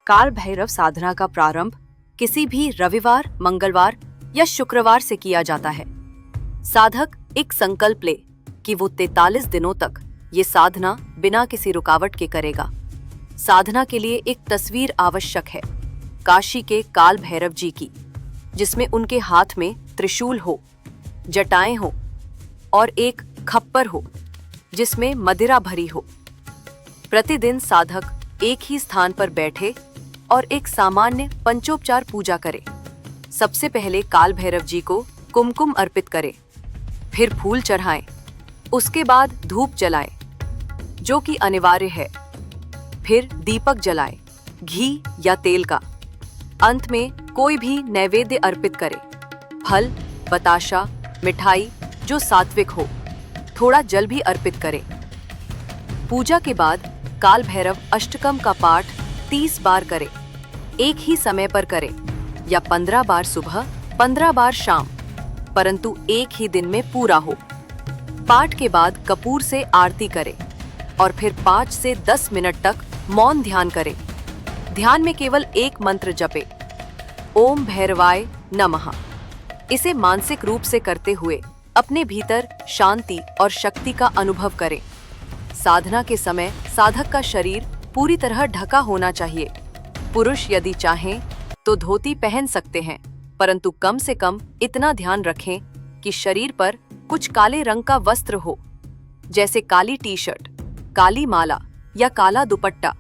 काल भैरव साधना का प्रारंभ किसी भी रविवार, मंगलवार या शुक्रवार से किया जाता है। साधक एक संकल्प ले कि वो 43 दिनों तक ये साधना बिना किसी रुकावट के करेगा। साधना के लिए एक तस्वीर आवश्यक है, काशी के काल भैरव जी की, जिसमें उनके हाथ में त्रिशूल हो, जटाएं हो और एक खप्पर हो जिसमें मदिरा भरी हो। प्रतिदिन साधक एक ही स्थान पर बैठे और एक सामान्य पंचोपचार पूजा करे। सबसे पहले काल भैरव जी को कुमकुम अर्पित करे, फिर फूल चढ़ाएं, उसके बाद धूप जलाएं, जो कि अनिवार्य है, फिर दीपक जलाएं, घी या तेल का। अंत में कोई भी नैवेद्य अर्पित करे, फल, बताशा, मिठाई जो सात्विक हो, थोड़ा जल भी अर्पित करे। पूजा के बाद काल भैरव अष्टकम का पाठ 30 बार करे, एक ही समय पर करे, या 15 बार सुबह, 15 बार शाम, परंतु एक ही दिन में पूरा हो। पाठ के बाद कपूर से आरती करे और फिर 5 से 10 मिनट तक मौन ध्यान करे। ध्यान में केवल एक मंत्र जपे, ओम भैरवाय नमः। इसे मानसिक रूप से करते हुए अपने भीतर शांति और शक्ति का अनुभव करें। साधना के समय साधक का शरीर पूरी तरह ढका होना चाहिए। पुरुष यदि चाहें तो धोती पहन सकते हैं, परंतु कम से कम इतना ध्यान रखें कि शरीर पर कुछ काले रंग का वस्त्र हो, जैसे काली टी-शर्ट, काली माला या काला दुपट्टा।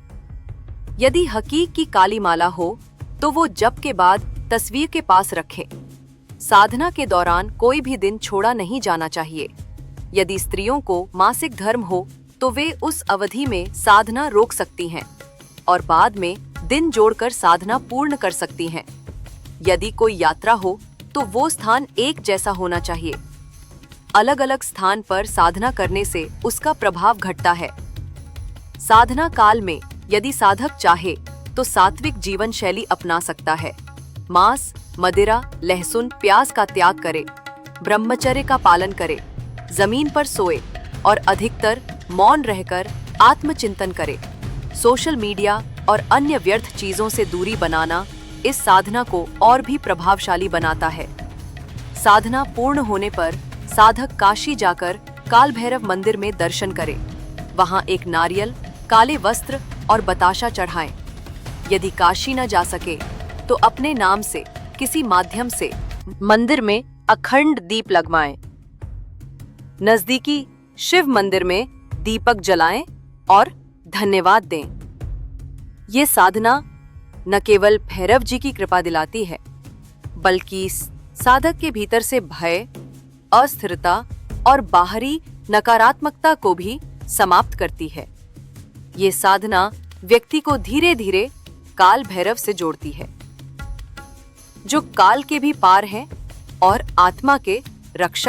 यदि हकीक की काली माला हो तो वो जप के बाद तस्वीर के पास रखें। साधना के दौरान कोई भी दिन छोड़ा नहीं जाना चाहिए। यदि स्त्रियों को मासिक धर्म हो तो वे उस अवधि में साधना रोक सकती हैं और बाद में दिन जोड़कर साधना पूर्ण कर सकती हैं। यदि कोई यात्रा हो तो वो स्थान एक जैसा होना चाहिए। अलग अलग स्थान पर साधना करने से उसका प्रभाव घटता है। साधना काल में यदि साधक चाहे तो सात्विक जीवन शैली अपना सकता है। मांस, मदिरा, लहसुन, प्याज का त्याग करे, ब्रह्मचर्य का पालन करे, जमीन पर सोए और अधिकतर मौन रहकर आत्मचिंतन करे। सोशल मीडिया और अन्य व्यर्थ चीजों से दूरी बनाना इस साधना को और भी प्रभावशाली बनाता है। साधना पूर्ण होने पर साधक काशी जाकर काल भैरव मंदिर में दर्शन करे। वहां एक नारियल, काले वस्त्र और बताशा चढ़ाएं। यदि काशी न जा सके तो अपने नाम से किसी माध्यम से मंदिर में अखंड दीप लगवाएं। नजदीकी शिव मंदिर में दीपक जलाएं और धन्यवाद दें। ये साधना न केवल भैरव जी की कृपा दिलाती है, बल्कि साधक के भीतर से भय, अस्थिरता और बाहरी नकारात्मकता को भी समाप्त करती है। ये साधना व्यक्ति को धीरे धीरे काल भैरव से जोड़ती है, जो काल के भी पार हैं और आत्मा के रक्षक